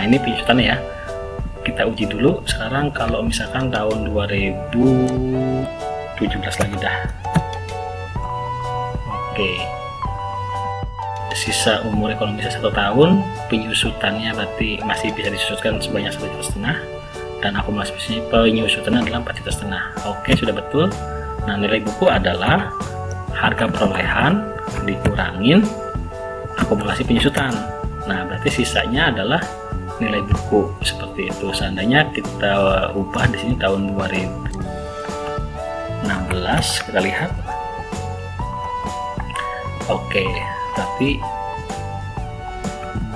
ini penyusutan ya. Kita uji dulu sekarang kalau misalkan tahun 2017 lagi dah. Oke, sisa umurnya kalau bisa 1 tahun, penyusutannya berarti masih bisa disusutkan sebanyak 1,5 juta, dan akumulasi penyusutannya adalah 4,5 juta. Oke, sudah betul. Nah, nilai buku adalah harga perolehan dikurangin akumulasi penyusutan. Nah, berarti sisanya adalah nilai buku, seperti itu. Seandainya kita ubah di sini tahun 2016, kita lihat. Oke, berarti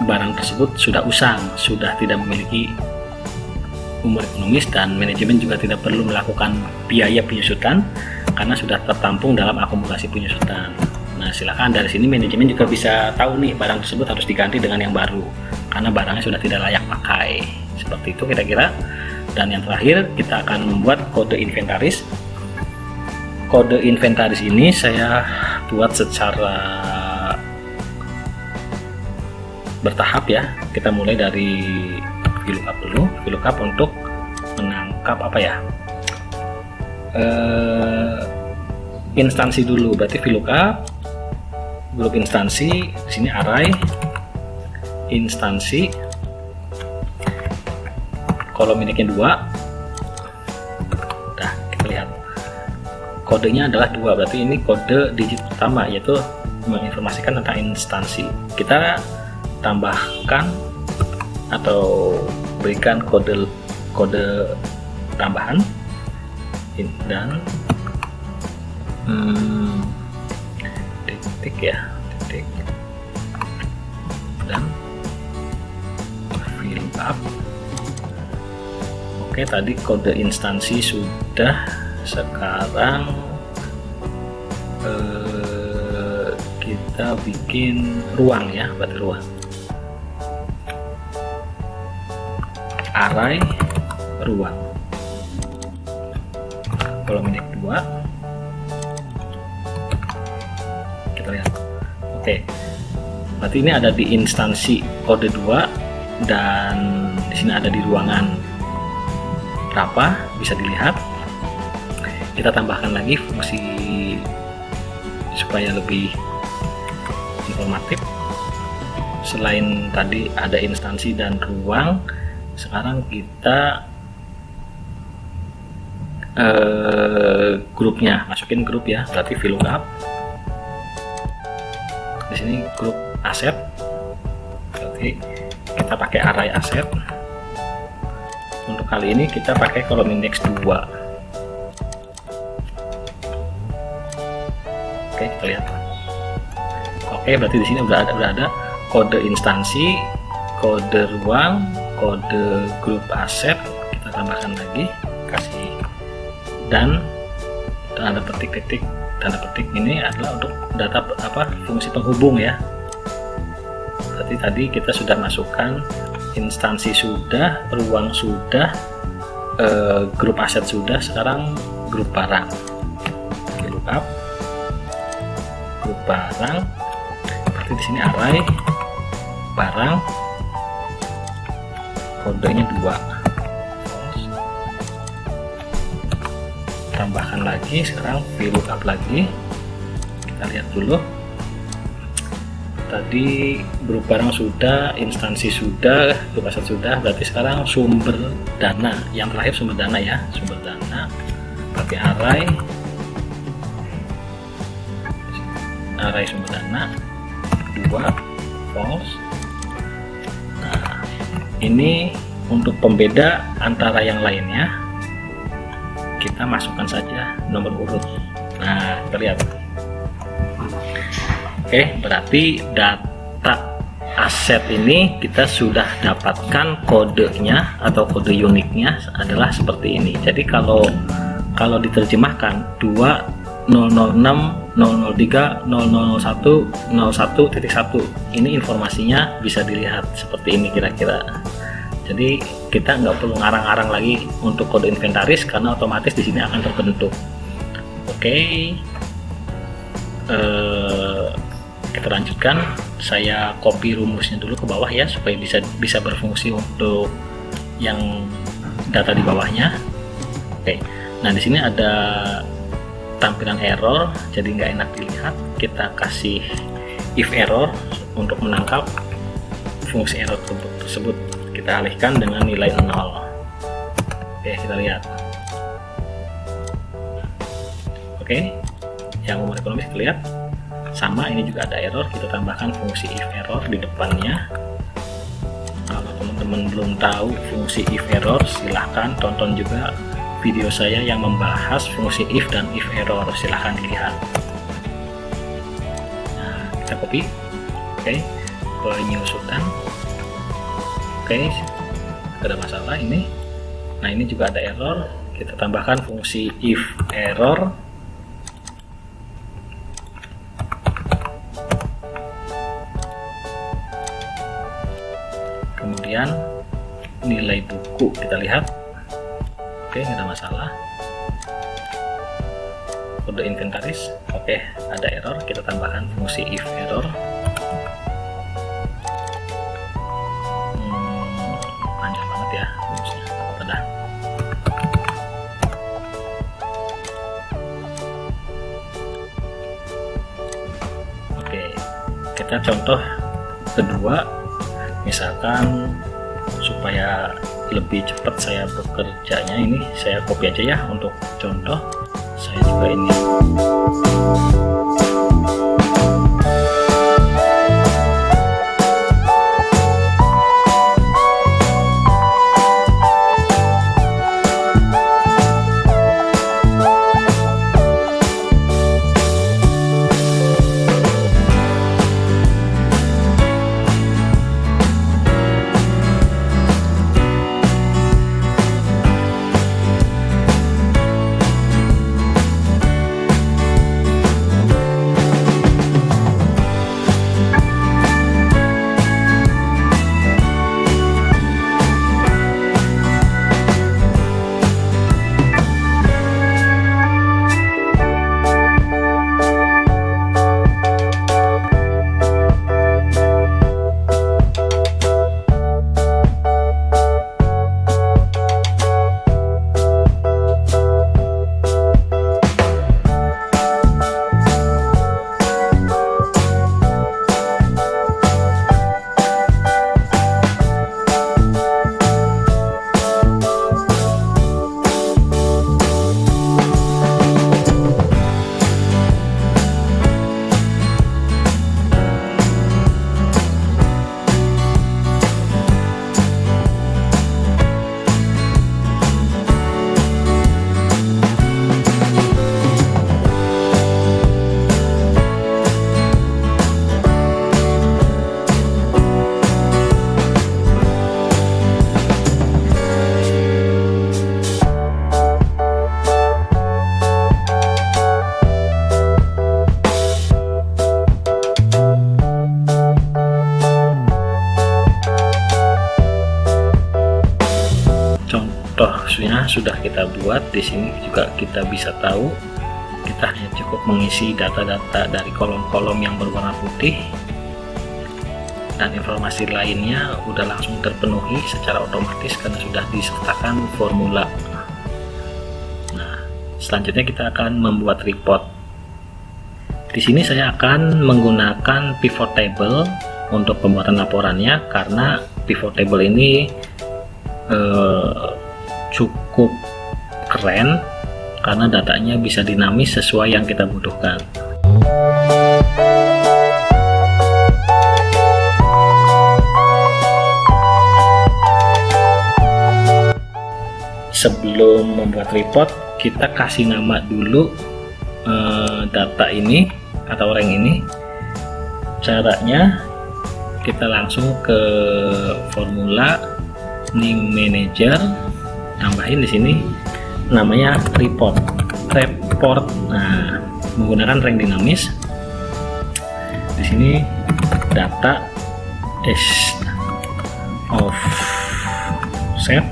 barang tersebut sudah usang, sudah tidak memiliki umur ekonomis, dan manajemen juga tidak perlu melakukan biaya penyusutan karena sudah tertampung dalam akumulasi penyusutan. Nah, silakan dari sini manajemen juga bisa tahu nih barang tersebut harus diganti dengan yang baru karena barangnya sudah tidak layak pakai. Seperti itu kira-kira. Dan yang terakhir kita akan membuat kode inventaris. Kode inventaris ini saya buat secara bertahap ya. Kita mulai dari VLOOKUP dulu. VLOOKUP untuk menangkap apa ya? Instansi dulu. Berarti VLOOKUP grup instansi, di sini array instansi, kolom indeknya 2. Nah, kita lihat kodenya adalah 2, berarti ini kode digit pertama, yaitu menginformasikan tentang instansi. Kita tambahkan atau berikan kode tambahan dan titik ya, titik dan VLOOKUP. Oke, tadi kode instansi sudah. Sekarang kita bikin ruang ya, berarti ruang array ruang kolom indeks 2. Kita lihat. Oke, berarti ini ada di instansi kode 2 dan di sini ada di ruangan berapa, bisa dilihat. Kita tambahkan lagi fungsi supaya lebih informatif. Selain tadi ada instansi dan ruang, sekarang kita grupnya, masukin grup ya, berarti VLOOKUP. Di sini grup aset, berarti kita pakai array aset. Untuk kali ini kita pakai kolom indeks 2. Oke, kita lihat. Oke, berarti di sini udah ada kode instansi, kode ruang, kode grup aset. Kita tambahkan lagi, kasih dan tanda petik. Tanda petik ini adalah untuk data fungsi penghubung ya. Berarti tadi kita sudah masukkan instansi sudah, ruang sudah, grup aset sudah. Sekarang grup barang. VLOOKUP grup barang. Berarti di sini array barang, kodenya 2. Tambahkan lagi, sekarang VLOOKUP lagi. Kita lihat dulu. Tadi grup barang sudah, instansi sudah, grup aset sudah. Berarti sekarang sumber dana. Yang terakhir sumber dana ya, sumber dana. Pakai array sumber dana 2 false. Nah, ini untuk pembeda antara yang lainnya. Kita masukkan saja nomor urut. Nah, kita lihat. Oke, berarti data aset ini kita sudah dapatkan kodenya atau kode uniknya adalah seperti ini. Jadi kalau diterjemahkan 200600300101.1 ini informasinya bisa dilihat seperti ini kira-kira. Jadi kita nggak perlu ngarang-ngarang lagi untuk kode inventaris karena otomatis di sini akan terbentuk. Oke, kita lanjutkan. saya copy rumusnya dulu ke bawah ya, supaya bisa berfungsi untuk yang data di bawahnya. Oke, nah di sini ada tampilan error, jadi nggak enak dilihat. Kita kasih if error untuk menangkap fungsi error tersebut. Kita alihkan dengan nilai 0. Oke, kita lihat. Oke, yang umur ekonomis kita lihat sama, ini juga ada error, kita tambahkan fungsi if error di depannya. Kalau teman-teman belum tahu fungsi if error, silahkan tonton juga video saya yang membahas fungsi if dan if error, silahkan dilihat. Nah, kita copy. Oke, penyusutan. Oke, ada masalah ini. Nah, ini juga ada error, kita tambahkan fungsi if error. Kemudian nilai buku kita lihat. Oke, nggak ada masalah. Kode inventaris, oke, ada error, kita tambahkan fungsi if error. Panjang banget ya rumusnya, apa dah. Oke, kita contoh kedua. Misalkan supaya lebih cepat saya bekerjanya, ini saya copy aja ya untuk contoh. Saya juga ini contohnya sudah kita buat. Di sini juga kita bisa tahu, kita hanya cukup mengisi data-data dari kolom-kolom yang berwarna putih, dan informasi lainnya udah langsung terpenuhi secara otomatis karena sudah disertakan formula. Nah, selanjutnya kita akan membuat report. Di sini saya akan menggunakan pivot table untuk pembuatan laporannya, karena pivot table ini cukup keren karena datanya bisa dinamis sesuai yang kita butuhkan. Sebelum membuat report, kita kasih nama dulu data ini atau rank ini. Caranya kita langsung ke formula new manager, tambahin di sini namanya report. Nah, menggunakan rank dinamis. Di sini data is of set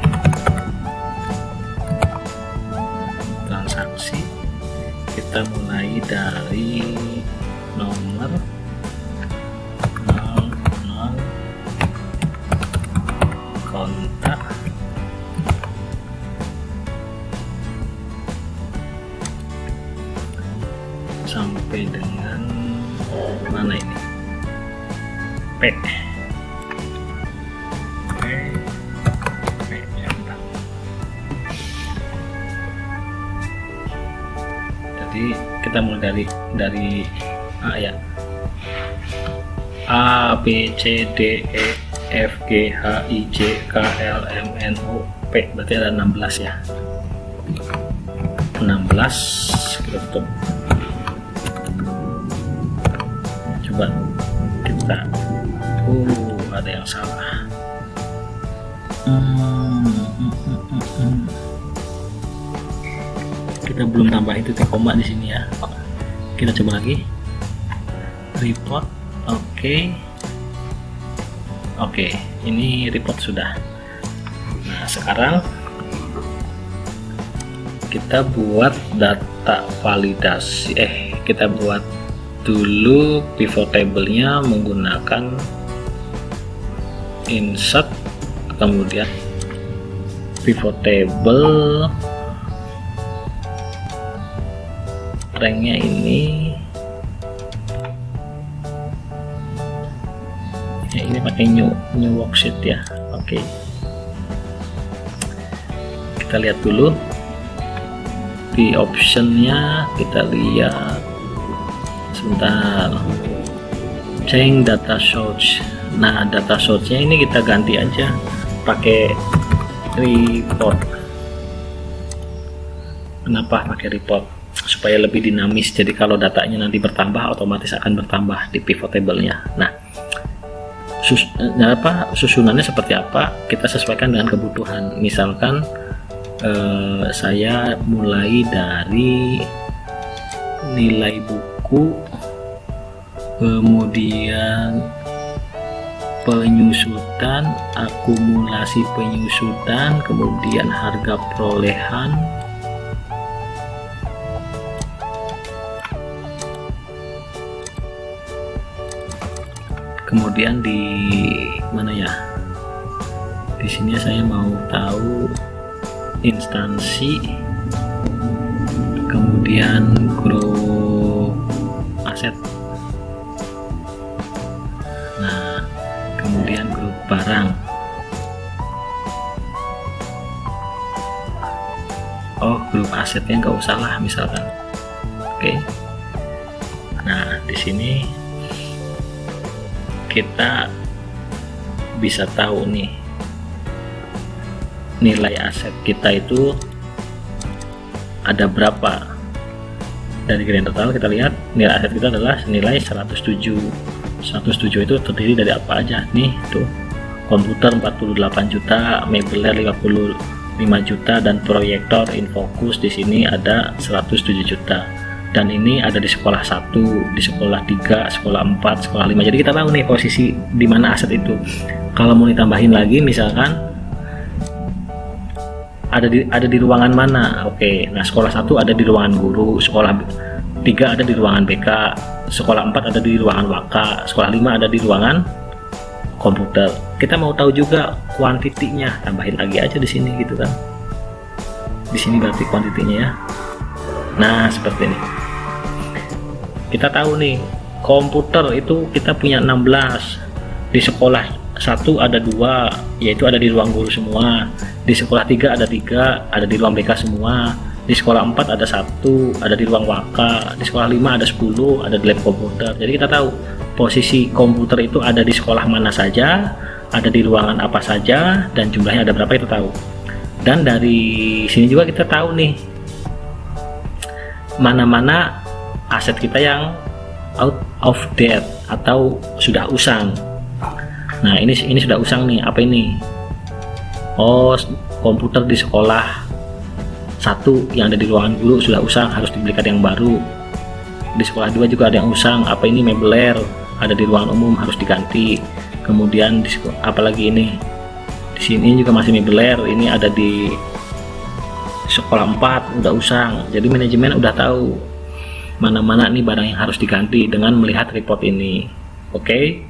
transaksi. Kita mulai dari nomor 0 Mana ini? P. Jadi kita mulai dari A ya. A, B, C, D, E, F, G, H, I, J, K, L, M, N, O, P. Berarti ada 16 ya. 16 kita tutup. Coba kita ada yang salah. Kita belum tambahin titik koma di sini ya. Kita coba lagi. Report. Oke, ini report sudah. Nah, sekarang kita buat data validasi. Kita buat dulu pivot table-nya menggunakan insert, kemudian pivot table ranknya ini ya, ini pakai new worksheet ya. Oke, kita lihat dulu di optionnya, kita lihat sebentar, change data source. Nah, data source-nya ini kita ganti aja pakai report. Kenapa pakai report? Supaya lebih dinamis, jadi kalau datanya nanti bertambah otomatis akan bertambah di pivot table-nya. Nah, susunannya seperti apa kita sesuaikan dengan kebutuhan. Misalkan saya mulai dari nilai buku, kemudian penyusutan, akumulasi penyusutan, kemudian harga perolehan, kemudian di mana ya, di sini saya mau tahu instansi, kemudian grup aset, nah kemudian grup barang. Grup asetnya nggak usah lah misalkan. Oke. Nah, di sini kita bisa tahu nih nilai aset kita itu ada berapa. Dari grand total kita lihat nilai aset kita adalah nilai 107. 107 itu terdiri dari apa aja nih, tuh komputer 48 juta, mebler 55 juta, dan proyektor infocus di sini ada 107 juta. Dan ini ada di sekolah 1, di sekolah 3, sekolah 4, sekolah 5. Jadi kita tahu nih posisi di mana aset itu. Kalau mau ditambahin lagi misalkan ada di ruangan mana. Oke, nah sekolah 1 ada di ruangan guru, sekolah 3 ada di ruangan BK, sekolah 4 ada di ruangan waka, sekolah 5 ada di ruangan komputer. Kita mau tahu juga kuantitinya, tambahin lagi aja di sini gitu kan. Di sini berarti kuantitinya ya. Nah, seperti ini. Kita tahu nih, komputer itu kita punya 16. Di sekolah 1 ada 2, yaitu ada di ruang guru semua. Di sekolah 3 ada 3, ada di ruang BK semua. Di sekolah 4 ada 1, ada di ruang waka. Di sekolah 5 ada 10, ada di lab komputer. Jadi kita tahu posisi komputer itu ada di sekolah mana saja, ada di ruangan apa saja, dan jumlahnya ada berapa itu tahu. Dan dari sini juga kita tahu nih mana-mana aset kita yang out of date atau sudah usang. Nah, ini sudah usang nih. Apa ini? Komputer di sekolah 1 yang ada di ruangan guru sudah usang, harus dibelikan yang baru. Di sekolah 2 juga ada yang usang. Apa ini? Mebler ada di ruangan umum, harus diganti. Kemudian di apalagi ini? Di sini juga masih mebler. Ini ada di sekolah 4 udah usang. Jadi manajemen udah tahu mana-mana nih barang yang harus diganti dengan melihat report ini. Oke.